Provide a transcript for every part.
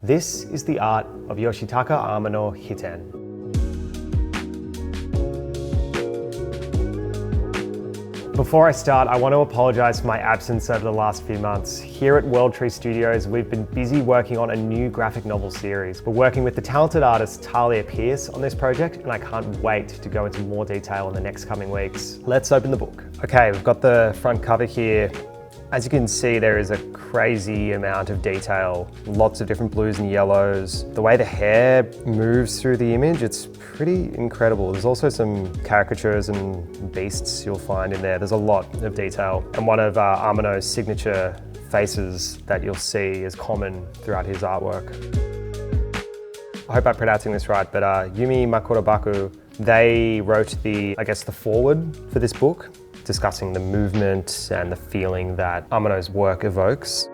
This is the art of Yoshitaka Amano Hiten. Before I start, I want to apologise for my absence over the last few months. Here at World Tree Studios, we've been busy working on a new graphic novel series. We're working with the talented artist Talia Pierce on this project, and I can't wait to go into more detail in the next coming weeks. Let's open the book. Okay, we've got the front cover here. As you can see, there is a crazy amount of detail, lots of different blues and yellows. The way the hair moves through the image, it's pretty incredible. There's also some caricatures and beasts you'll find in there. There's a lot of detail. And one of Amano's signature faces that you'll see is common throughout his artwork. I hope I'm pronouncing this right, but Yumi Makotobaku, they wrote the foreword for this book, discussing the movement and the feeling that Amano's work evokes.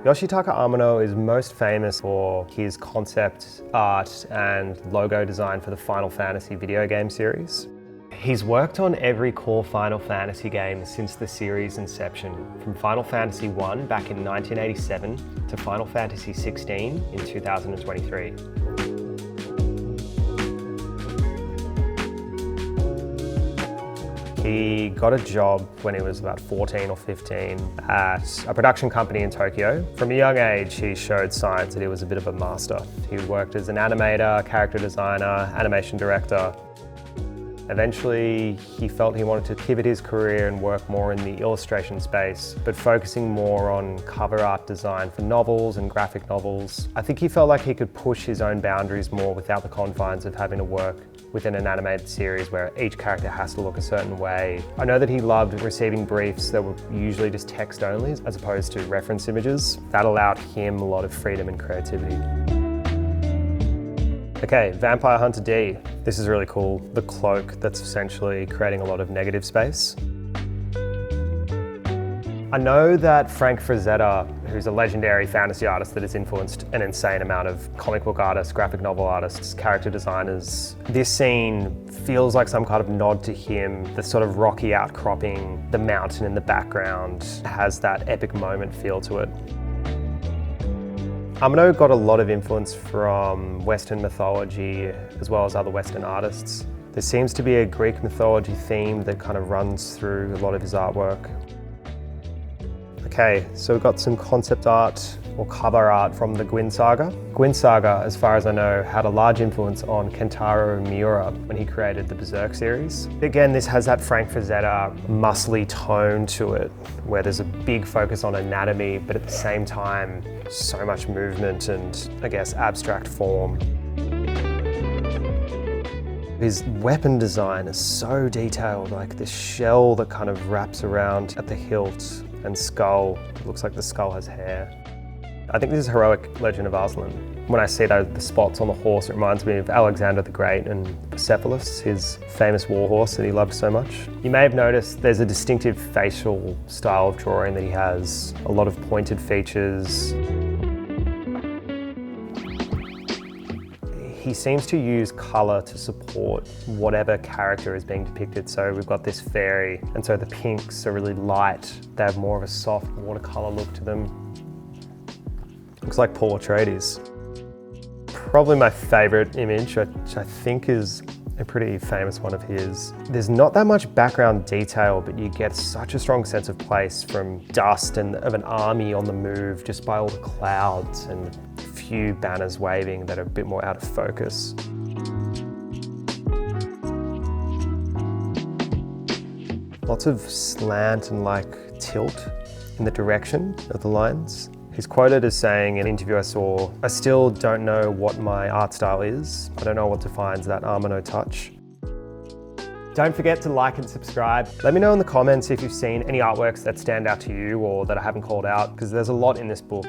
Yoshitaka Amano is most famous for his concept art and logo design for the Final Fantasy video game series. He's worked on every core Final Fantasy game since the series' inception, from Final Fantasy I back in 1987 to Final Fantasy 16 in 2023. He got a job when he was about 14 or 15 at a production company in Tokyo. From a young age, he showed signs that he was a bit of a master. He worked as an animator, character designer, animation director. Eventually, he felt he wanted to pivot his career and work more in the illustration space, but focusing more on cover art design for novels and graphic novels. I think he felt like he could push his own boundaries more without the confines of having to work within an animated series where each character has to look a certain way. I know that he loved receiving briefs that were usually just text only as opposed to reference images. That allowed him a lot of freedom and creativity. Okay, Vampire Hunter D. This is really cool. The cloak that's essentially creating a lot of negative space. I know that Frank Frazetta, who's a legendary fantasy artist that has influenced an insane amount of comic book artists, graphic novel artists, character designers. This scene feels like some kind of nod to him. The sort of rocky outcropping, the mountain in the background has that epic moment feel to it. Amano got a lot of influence from Western mythology as well as other Western artists. There seems to be a Greek mythology theme that kind of runs through a lot of his artwork. Okay, so we've got some concept art or cover art from the Guin Saga. Guin Saga, as far as I know, had a large influence on Kentaro Miura when he created the Berserk series. Again, this has that Frank Frazetta muscly tone to it, where there's a big focus on anatomy, but at the same time, so much movement and, I guess, abstract form. His weapon design is so detailed, like this shell that kind of wraps around at the hilt and skull. It looks like the skull has hair. I think this is Heroic Legend of Arslan. When I see the spots on the horse, it reminds me of Alexander the Great and Persepolis, his famous war horse that he loved so much. You may have noticed there's a distinctive facial style of drawing that he has, a lot of pointed features. He seems to use colour to support whatever character is being depicted. So we've got this fairy, and so the pinks are really light. They have more of a soft watercolour look to them. Looks like Paul Atreides. Probably my favourite image, which I think is a pretty famous one of his. There's not that much background detail, but you get such a strong sense of place from dust and of an army on the move just by all the clouds and a few banners waving that are a bit more out of focus. Lots of slant and tilt in the direction of the lines. He's quoted as saying in an interview I saw, "I still don't know what my art style is. I don't know what defines that Amano touch." Don't forget to like and subscribe. Let me know in the comments if you've seen any artworks that stand out to you or that I haven't called out, because there's a lot in this book.